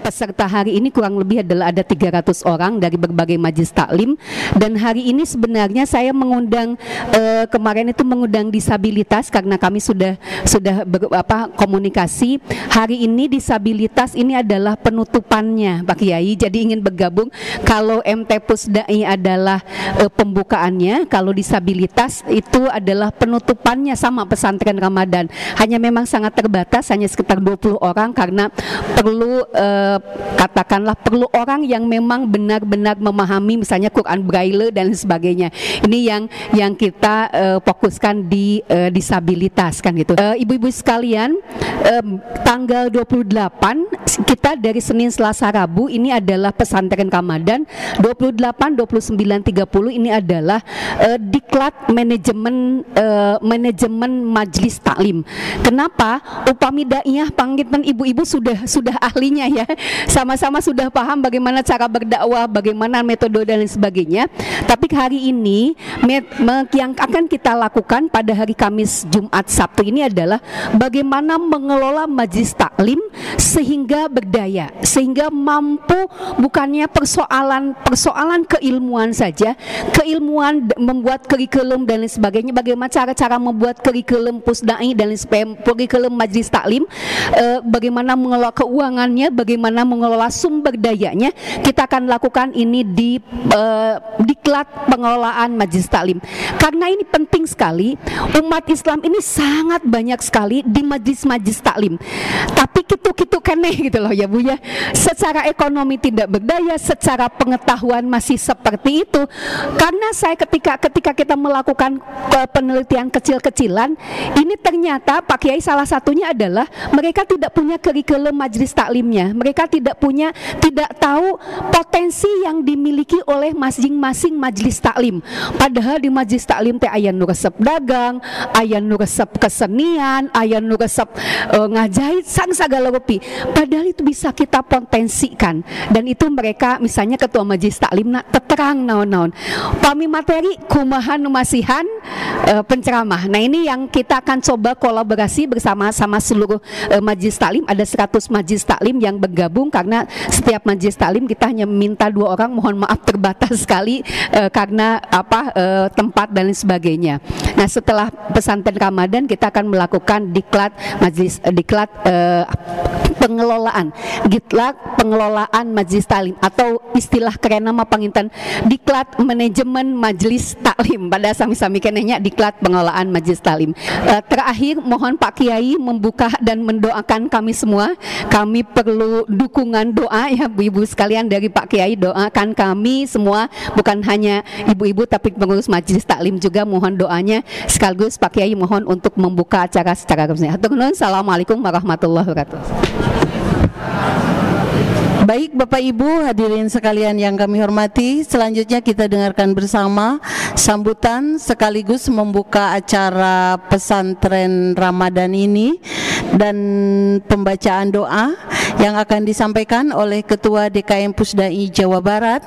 peserta hari ini kurang lebih adalah ada 300 orang dari berbagai majelis taklim. Dan hari ini sebenarnya saya mengundang kemarin itu mengundang disabilitas karena kami sudah komunikasi. Hari ini disabilitas ini adalah penutupannya Pak Kiai. Jadi ingin bergabung. Kalau MT Pusdai adalah pembukaannya, kalau disabilitas itu adalah penutupannya sama pesantren Ramadan. Hanya memang sangat terbatas, hanya sekitar 20 orang karena perlu katakanlah perlu orang yang memang benar-benar memahami misalnya Quran Braille dan sebagainya. Ini yang kita fokuskan di disabilitas kan gitu. Ibu-ibu sekalian, tanggal 28 kita dari Senin, Selasa, Rabu ini adalah pesantren Ramadan. 28, 29, 30 ini adalah diklat manajemen majelis taklim. Kenapa? Upami daiyah panggitan ibu-ibu sudah ahlinya ya. Sama-sama sudah paham bagaimana cara berdakwah, bagaimana metode dan lain sebagainya. Tapi hari ini yang akan kita lakukan pada hari Kamis, Jumat, Sabtu ini adalah bagaimana mengelola majelis taklim sehingga berdaya, sehingga mampu bukannya persoalan keilmuan saja, keilmuan membuat kurikulum dan lain sebagainya, bagaimana cara membuat kurikulum pusdai dan lain sebagainya, kurikulum majelis taklim, bagaimana mengelola keuangannya, bagaimana mengelola sumber dayanya. Kita akan lakukan ini di diklat pengelolaan majelis taklim. Karena ini penting sekali, umat Islam ini sangat banyak sekali di majelis taklim. Tapi kitu-kitu keneh gitu loh ya Bu ya. Secara ekonomi tidak berdaya, secara pengetahuan masih seperti itu. Karena saya ketika kita melakukan penelitian kecil-kecilan, ini ternyata Pak Kiai salah satunya adalah mereka tidak punya kurikulum majelis taklimnya. Mereka tidak tahu potensi yang dimiliki oleh masing-masing majelis taklim. Padahal di majelis taklim teh aya nu resep dagang, aya nu resep kesenian, aya nu resep ngajahit sang sagala rupi. Padahal itu bisa kita potensikan, dan itu mereka misalnya ketua majelis taklim terang naon-naon pami materi kumaha nu masihan penceramah. Nah ini yang kita akan coba kolaborasi bersama-sama seluruh majelis taklim. Ada 100 majelis taklim yang bergabung karena setiap majelis taklim kita hanya minta 2 orang, mohon maaf terbatas sekali karena tempat dan lain sebagainya. Nah setelah pesantren Ramadan kita akan melakukan diklat pengelolaan majelis taklim, atau istilah keren nama panginten diklat manajemen majelis taklim. Pada sami-sami kenehnya diklat pengelolaan majelis taklim. Terakhir mohon Pak Kiai membuka dan mendoakan kami semua. Kami perlu dukungan doa ya ibu-ibu sekalian dari Pak Kiai, doakan kami semua, bukan hanya ibu-ibu tapi pengurus majelis taklim juga, mohon doanya. Sekaligus Pak Kiai mohon untuk membuka acara secara resmi. Assalamualaikum warahmatullahi wabarakatuh. Baik Bapak Ibu hadirin sekalian yang kami hormati, selanjutnya kita dengarkan bersama sambutan sekaligus membuka acara pesantren Ramadan ini dan pembacaan doa yang akan disampaikan oleh Ketua DKM Pusdai Jawa Barat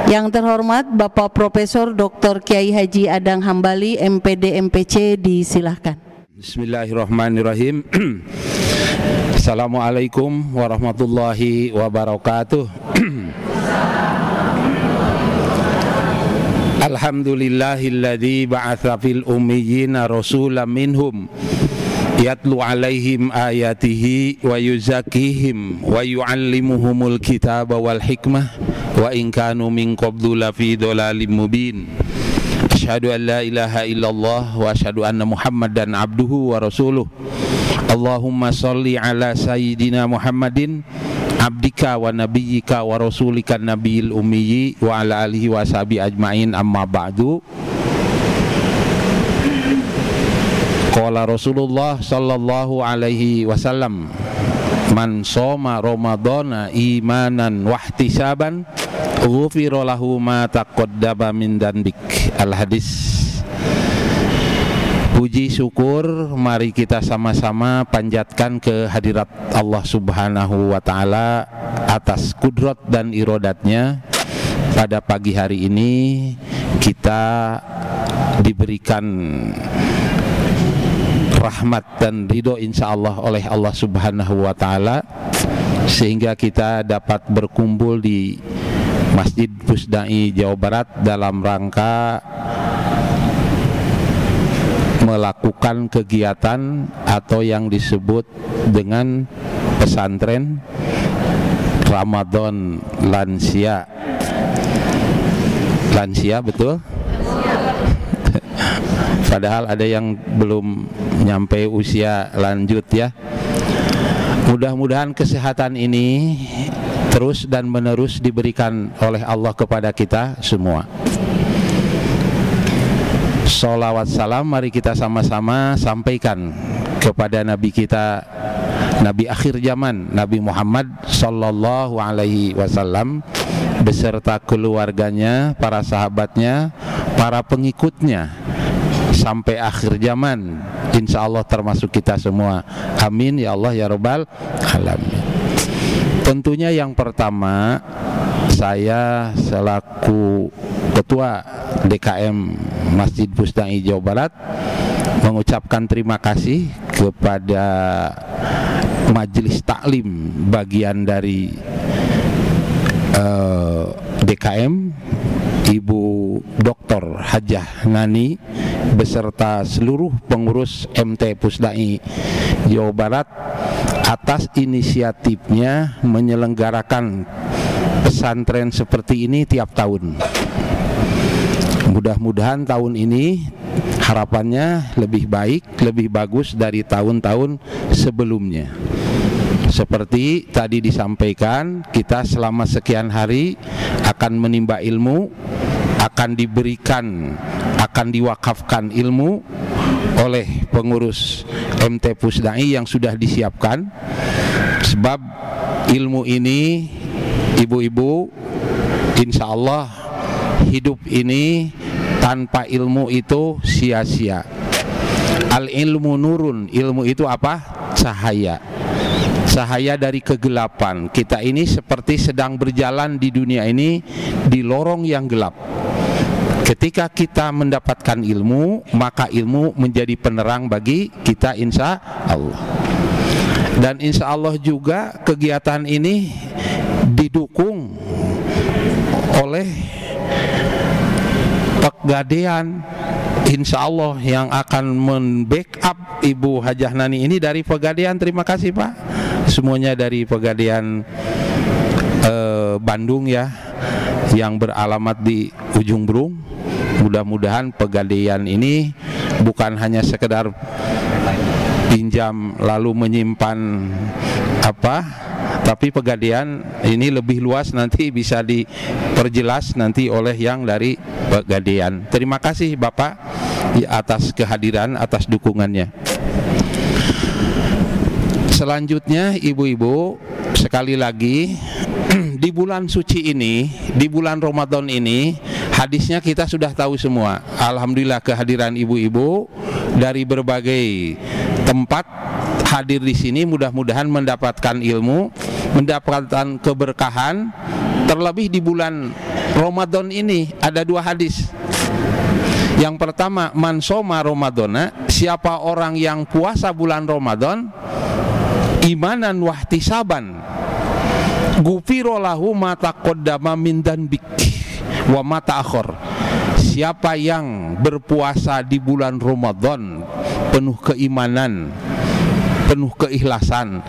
yang terhormat Bapak Profesor Dr. Kiai Haji Adang Hambali MPD MPC, disilahkan. Bismillahirrahmanirrahim. Assalamualaikum warahmatullahi wabarakatuh. Alhamdulillahilladzi ba'atsa fil ummiyina rasulan minhum yatlu alaihim ayatihi wa yuzakkihim wa yu'allimuhumul kitaba wal hikmah wa in kanu min qablu lafi dhalalim mubin. Asyhadu an la ilaha illallah wa asyhadu anna Muhammadan abduhu wa rasuluh. Allahumma sholli ala sayyidina Muhammadin abdika wa nabiyyika wa rasulika nabiyil ummiyi wa ala alihi wa sahbihi ajmain, amma ba'du. Qala Rasulullah sallallahu alaihi wasallam, man shoma ramadhana imanan wa ihtisaban ghufira lahu ma taqaddama min dzanbik. Al hadis. Puji syukur mari kita sama-sama panjatkan ke hadirat Allah Subhanahu wa Ta'ala atas kudrat dan irodatnya. Pada pagi hari ini kita diberikan rahmat dan ridho insya Allah oleh Allah Subhanahu wa Ta'ala sehingga kita dapat berkumpul di Masjid Pusdai Jawa Barat dalam rangka melakukan kegiatan atau yang disebut dengan pesantren Ramadan lansia. Lansia betul? Padahal ada yang belum nyampe usia lanjut ya. Mudah-mudahan kesehatan ini terus dan menerus diberikan oleh Allah kepada kita semua. Sholawat salam mari kita sama-sama sampaikan kepada Nabi kita, Nabi akhir zaman, Nabi Muhammad Sallallahu Alaihi Wasallam beserta keluarganya, para sahabatnya, para pengikutnya sampai akhir zaman. Insya Allah termasuk kita semua. Amin ya Allah ya Rabbal Alamin. Tentunya yang pertama, saya selaku Ketua DKM Masjid Pusdai Jawa Barat mengucapkan terima kasih kepada Majelis Taklim bagian dari DKM, Ibu Dr. Hajah Nani beserta seluruh pengurus MT Pusdai Jawa Barat atas inisiatifnya menyelenggarakan pesantren seperti ini tiap tahun. Mudah-mudahan tahun ini harapannya lebih baik, lebih bagus dari tahun-tahun sebelumnya. Seperti tadi disampaikan, kita selama sekian hari akan menimba ilmu, akan diberikan, akan diwakafkan ilmu oleh pengurus MT Pusdai yang sudah disiapkan. Sebab ilmu ini, ibu-ibu, insya Allah hidup ini tanpa ilmu itu sia-sia. Al ilmu nurun, ilmu itu apa? Cahaya. Cahaya dari kegelapan. Kita ini seperti sedang berjalan di dunia ini di lorong yang gelap. Ketika kita mendapatkan ilmu, maka ilmu menjadi penerang bagi kita insya Allah. Dan insya Allah juga kegiatan ini didukung oleh Pegadaian, insya Allah yang akan membackup Ibu Hajah Nani ini dari Pegadaian. Terima kasih Pak, semuanya dari Pegadaian Bandung ya, yang beralamat di Ujung Berung. Mudah-mudahan Pegadaian ini bukan hanya sekedar pinjam lalu menyimpan apa, tapi Pegadaian ini lebih luas, nanti bisa diperjelas nanti oleh yang dari Pegadaian. Terima kasih Bapak atas kehadiran, atas dukungannya. Selanjutnya ibu-ibu, sekali lagi di bulan suci ini, di bulan Ramadan ini, hadisnya kita sudah tahu semua. Alhamdulillah kehadiran ibu-ibu dari berbagai tempat hadir di sini, mudah-mudahan mendapatkan ilmu, mendapatkan keberkahan. Terlebih di bulan Ramadan ini ada dua hadis. Yang pertama, man shoma Ramadana, siapa orang yang puasa bulan Ramadan imanan wahtisaban, ghufira lahu ma taqaddama min dzanbik wa ma ta'akhkhar. Siapa yang berpuasa di bulan Ramadan penuh keimanan, penuh keikhlasan,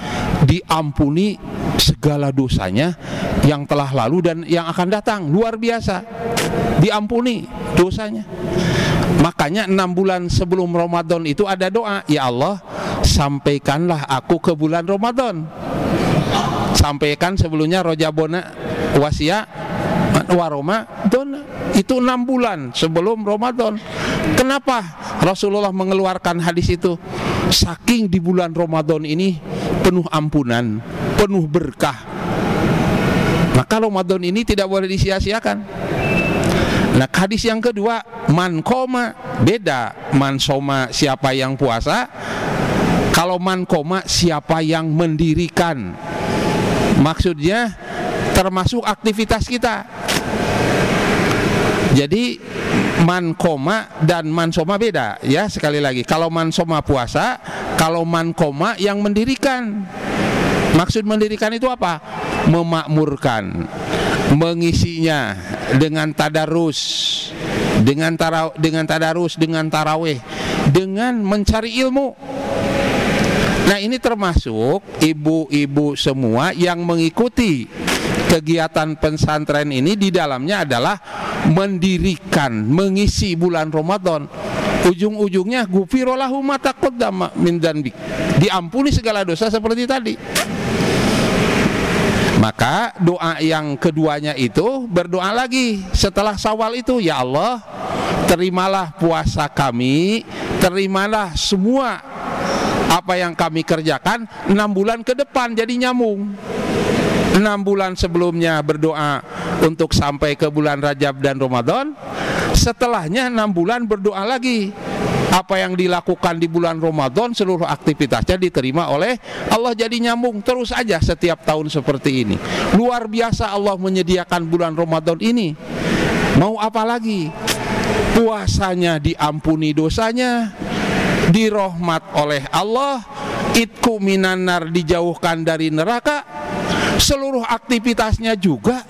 diampuni segala dosanya yang telah lalu dan yang akan datang. Luar biasa, diampuni dosanya. Makanya 6 bulan sebelum Ramadan itu ada doa, ya Allah sampaikanlah aku ke bulan Ramadan. Sampaikan sebelumnya rojabona wasia waroma itu 6 bulan sebelum Ramadan. Kenapa Rasulullah mengeluarkan hadis itu? Saking di bulan Ramadan ini penuh ampunan, penuh berkah, maka Ramadan ini tidak boleh disia-siakan. Nah, hadis yang kedua, man koma, beda. Man soma siapa yang puasa, kalau man koma siapa yang mendirikan. Maksudnya termasuk aktivitas kita. Jadi man koma dan man soma beda ya. Sekali lagi, kalau man soma puasa, kalau man koma yang mendirikan. Maksud mendirikan itu apa? Memakmurkan, mengisinya dengan tadarus, dengan tarawih, dengan mencari ilmu. Nah, ini termasuk ibu-ibu semua yang mengikuti kegiatan pesantren ini, di dalamnya adalah mendirikan, mengisi bulan Ramadan. Ujung-ujungnya ghufira lahu ma taqaddama min dzanbi, diampuni segala dosa seperti tadi. Maka doa yang keduanya itu berdoa lagi setelah Syawal itu, ya Allah, terimalah puasa kami, terimalah semua apa yang kami kerjakan 6 bulan ke depan, jadi nyambung. 6 bulan sebelumnya berdoa untuk sampai ke bulan Rajab dan Ramadan, setelahnya 6 bulan berdoa lagi. Apa yang dilakukan di bulan Ramadan, seluruh aktivitasnya diterima oleh Allah, jadi nyambung terus aja setiap tahun seperti ini. Luar biasa Allah menyediakan bulan Ramadan ini. Mau apa lagi? Puasanya diampuni dosanya, dirahmat oleh Allah, itku minanar, dijauhkan dari neraka, seluruh aktivitasnya juga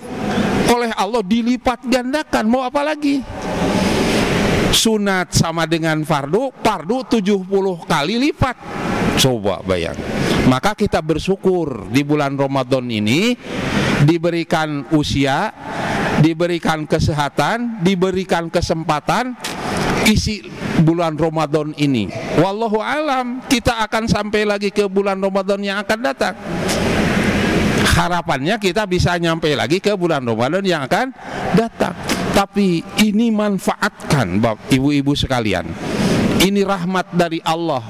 oleh Allah dilipat gandakan. Mau apa lagi? Sunat sama dengan fardu 70 kali lipat. Coba bayang. Maka kita bersyukur di bulan Ramadan ini diberikan usia, diberikan kesehatan, diberikan kesempatan isi bulan Ramadan ini. Wallahu alam, kita akan sampai lagi ke bulan Ramadan yang akan datang. Harapannya kita bisa nyampe lagi ke bulan Ramadan yang akan datang. Tapi ini manfaatkan, ibu-ibu sekalian. Ini rahmat dari Allah.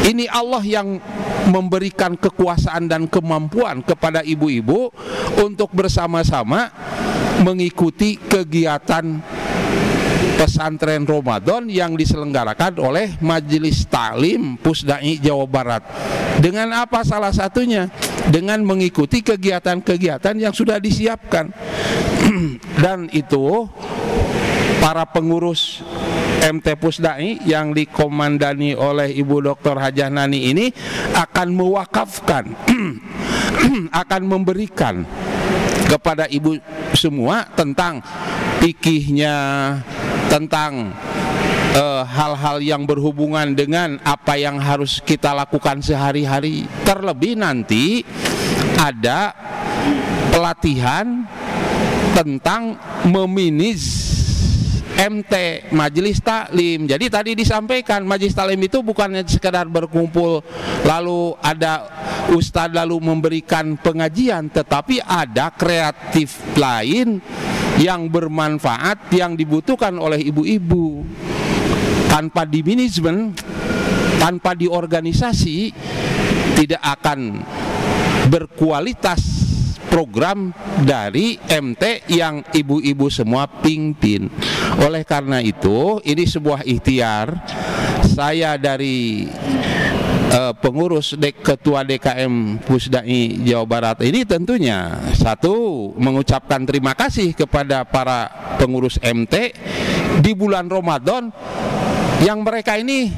Ini Allah yang memberikan kekuasaan dan kemampuan kepada ibu-ibu untuk bersama-sama mengikuti kegiatan pesantren Ramadan yang diselenggarakan oleh Majelis Ta'lim Pusdai Jawa Barat. Dengan apa salah satunya? Dengan mengikuti kegiatan-kegiatan yang sudah disiapkan. Dan itu para pengurus MT Pusdai yang dikomandani oleh Ibu Dr. Hajah Nani ini akan mewakafkan akan memberikan kepada ibu semua tentang fikihnya, tentang hal-hal yang berhubungan dengan apa yang harus kita lakukan sehari-hari. Terlebih nanti ada pelatihan tentang memanage MT, Majelis Taklim. Jadi tadi disampaikan Majelis Taklim itu bukannya sekedar berkumpul lalu ada ustadz lalu memberikan pengajian, tetapi ada kreatif lain yang bermanfaat yang dibutuhkan oleh ibu-ibu. Tanpa di manajemen, tanpa di organisasi, tidak akan berkualitas program dari MT yang ibu-ibu semua pimpin. Oleh karena itu, ini sebuah ikhtiar saya dari pengurus Ketua DKM Pusdai Jawa Barat ini, tentunya satu, mengucapkan terima kasih kepada para pengurus MT di bulan Ramadan yang mereka ini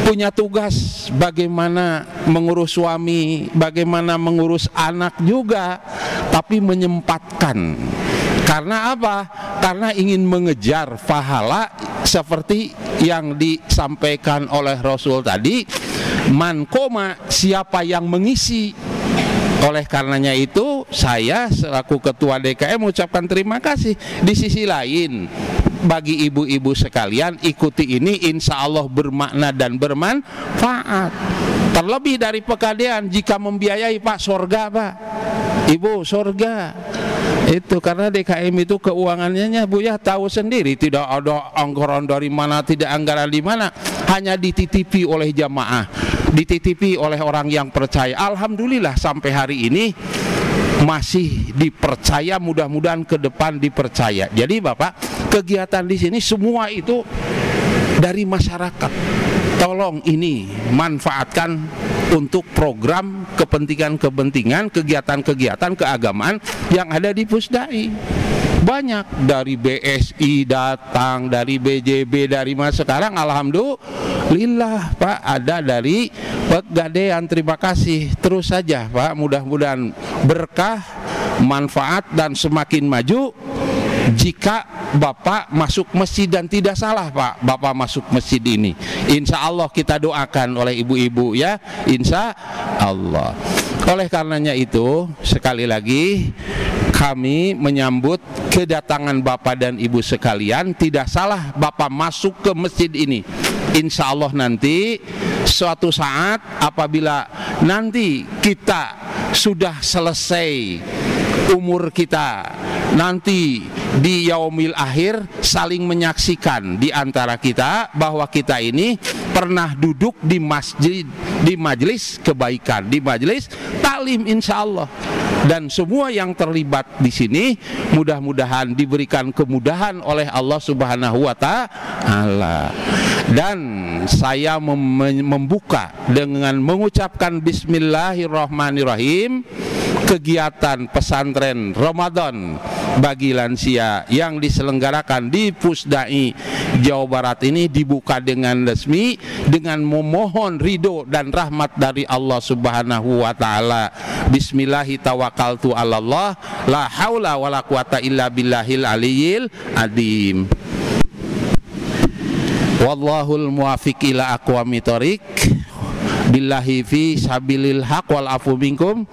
punya tugas bagaimana mengurus suami, bagaimana mengurus anak juga, tapi menyempatkan. Karena apa? Karena ingin mengejar pahala seperti yang disampaikan oleh Rasul tadi, man koma, siapa yang mengisi. Oleh karenanya itu saya selaku Ketua DKM mengucapkan terima kasih. Di sisi lain, bagi ibu-ibu sekalian, ikuti ini insya Allah bermakna dan bermanfaat. Terlebih dari pegadaian, jika membiayai Pak, surga Pak, Ibu, surga. Itu karena DKM itu keuangannya Bu ya tahu sendiri, tidak ada anggaran dari mana, tidak anggaran di mana, hanya dititipi oleh jamaah, dititipi oleh orang yang percaya. Alhamdulillah sampai hari ini masih dipercaya, mudah-mudahan ke depan dipercaya. Jadi Bapak, kegiatan di sini semua itu dari masyarakat. Tolong ini manfaatkan untuk program kepentingan-kepentingan, kegiatan-kegiatan keagamaan yang ada di Pusdai. Banyak dari BSI datang, dari BJB, dari mana sekarang alhamdulillah Pak ada dari Pegadaian. Terima kasih, terus saja Pak, mudah-mudahan berkah, manfaat dan semakin maju. Jika Bapak masuk masjid, dan tidak salah Pak Bapak masuk masjid ini, insya Allah kita doakan oleh ibu-ibu ya, insya Allah. Oleh karenanya itu sekali lagi kami menyambut kedatangan Bapak dan Ibu sekalian. Tidak salah Bapak masuk ke masjid ini. Insya Allah nanti suatu saat apabila nanti kita sudah selesai umur kita, nanti di yaumil akhir saling menyaksikan di antara kita bahwa kita ini pernah duduk di masjid, di majelis kebaikan, di majelis taklim insya Allah. Dan semua yang terlibat di sini mudah-mudahan diberikan kemudahan oleh Allah Subhanahu wa Ta'ala. Dan saya membuka dengan mengucapkan bismillahirrahmanirrahim kegiatan pesantren Ramadan bagi lansia yang diselenggarakan di Pusdai Jawa Barat ini dibuka dengan resmi dengan memohon ridho dan rahmat dari Allah Subhanahu wa Ta'ala. Bismillahi tawakkaltu 'alallah la haula wala quwata illa billahil aliyil adim. Wallahul muwafiq ila aqwamit thoriq. Billahi fi sabilil haq wal afu minkum.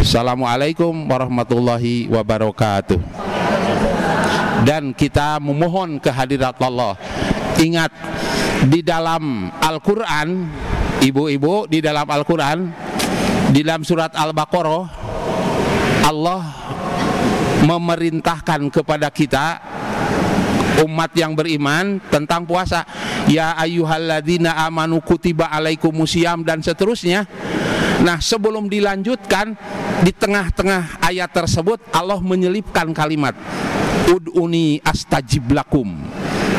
Assalamualaikum warahmatullahi wabarakatuh. Dan kita memohon kehadirat Allah. Ingat, di dalam Al-Quran, ibu-ibu, di dalam Al-Quran, di dalam surat Al-Baqarah, Allah memerintahkan kepada kita umat yang beriman tentang puasa. Ya ayyuhalladzina amanu kutiba alaikumusiyam dan seterusnya. Nah, sebelum dilanjutkan, di tengah-tengah ayat tersebut Allah menyelipkan kalimat ud'uni astajib lakum.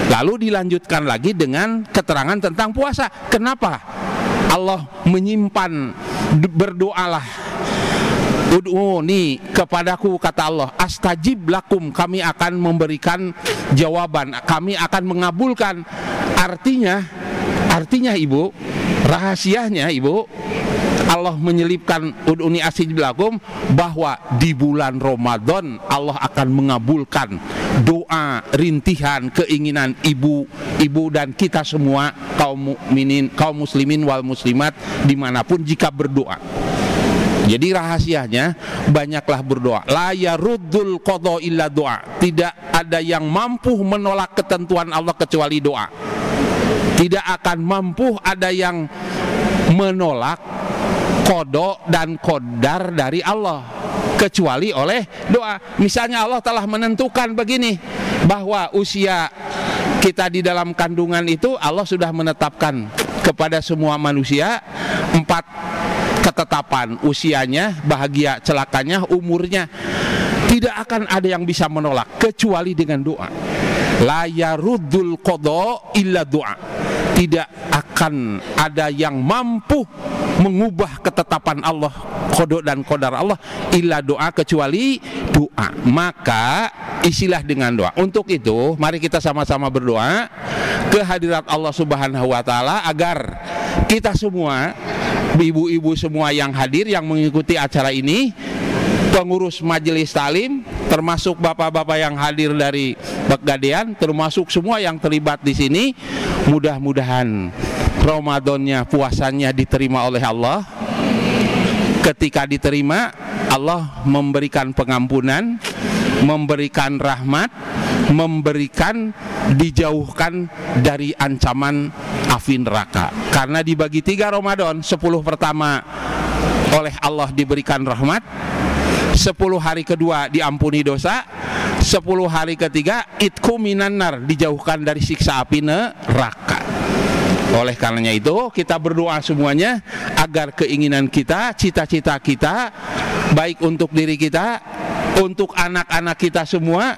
Lalu dilanjutkan lagi dengan keterangan tentang puasa. Kenapa Allah menyimpan berdoalah ud'uni kepadaku, kata Allah, astajib lakum, kami akan memberikan jawaban, kami akan mengabulkan. Artinya ibu, rahasianya ibu, Allah menyelipkan ud'uni astajib lakum bahwa di bulan Ramadan Allah akan mengabulkan doa, rintihan, keinginan ibu dan kita semua kaum mukminin, kaum muslimin wal muslimat dimanapun jika berdoa. Jadi rahasianya banyaklah berdoa. La yaruddul qada illa doa. Tidak ada yang mampu menolak ketentuan Allah kecuali doa. Tidak akan mampu ada yang menolak qada dan qadar dari Allah kecuali oleh doa. Misalnya Allah telah menentukan begini, bahwa usia kita di dalam kandungan itu Allah sudah menetapkan kepada semua manusia 4 ketetapan, usianya, bahagia, celakanya, umurnya. Tidak akan ada yang bisa menolak kecuali dengan doa. La yaruddul qada illa doa. Tidak akan ada yang mampu mengubah ketetapan Allah, qada dan qadar Allah, illa doa, kecuali doa. Maka isilah dengan doa. Untuk itu mari kita sama-sama berdoa kehadirat Allah Subhanahu wa Ta'ala agar kita semua, ibu-ibu semua yang hadir, yang mengikuti acara ini, pengurus majelis taklim, termasuk bapak-bapak yang hadir dari Pegadaian, termasuk semua yang terlibat di sini, mudah-mudahan Ramadannya, puasanya diterima oleh Allah. Ketika diterima, Allah memberikan pengampunan, memberikan rahmat, memberikan dijauhkan dari ancaman api neraka. Karena dibagi 3 Ramadan, 10 pertama oleh Allah diberikan rahmat, 10 hari kedua diampuni dosa, 10 hari ketiga itku minan nar, dijauhkan dari siksa api neraka. Oleh karenanya itu kita berdoa semuanya agar keinginan kita, cita-cita kita, baik untuk diri kita, untuk anak-anak kita semua,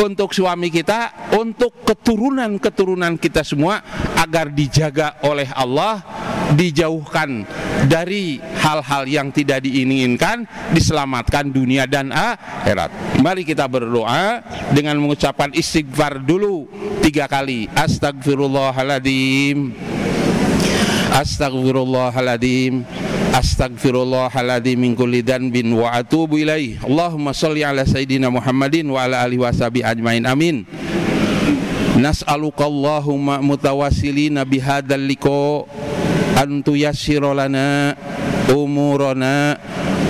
untuk suami kita, untuk keturunan-keturunan kita semua, agar dijaga oleh Allah dijauhkan dari hal-hal yang tidak diinginkan, diselamatkan dunia dan akhirat. Mari kita berdoa dengan mengucapkan istighfar dulu 3 kali. Astagfirullahaladzim, astagfirullahaladzim, astagfirullahaladzim min kulli dzanbin wa atubu ilaih. Allahumma sholli ala sayyidina Muhammadin wa ala alihi washabihi ajmain. Amin. Nas'aluka Allahumma mutawassilina bihadzal liqa an tuyassira lana umurana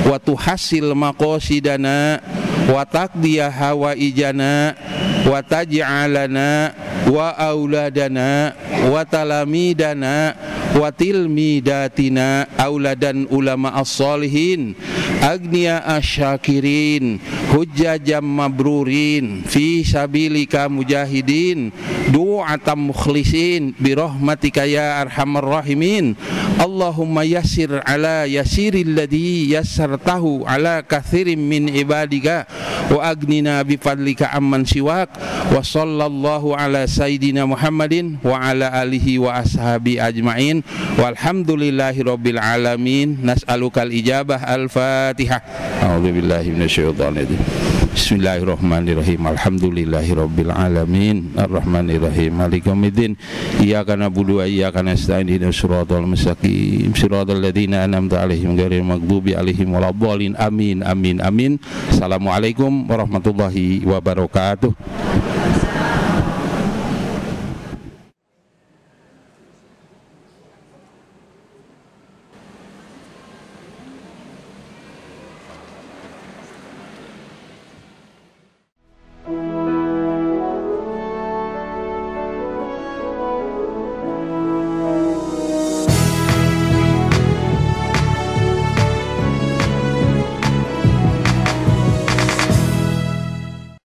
wa tuhassil maqasidana wa taqdiya hawaijana wa taj'alana wa auladana wa talamidana wa tilmidatina auladan ulama as-solihin agniya asyakirin hujjajam mabrurin fi sabilika mujahidin du'atam mukhlisin birahmatika ya arhamar rahimin. Allahumma yassir ala yasiril ladhi yassartahu ala kathirin min ibadika wa agnina bifadlika amman siwak wa sallallahu ala sayyidina Muhammadin wa ala alihi wa ashabi ajmain walhamdulillahi rabbil alamin. Nas'alukal ijabah. Al-Fatihah. A'udzubillahi minasyaitonir rajim. Bismillahirrahmanirrahim. Alhamdulillahi rabbil alamin. Arrahmanirrahim. Maliki yaumiddin. Iyyaka na'budu wa iyyaka nasta'in. Ihdinas siratal mustaqim. Siratal ladzina an'amta 'alaihim ghairil maghdubi 'alaihim waladdallin. Amin amin amin. Assalamualaikum warahmatullahi wabarakatuh.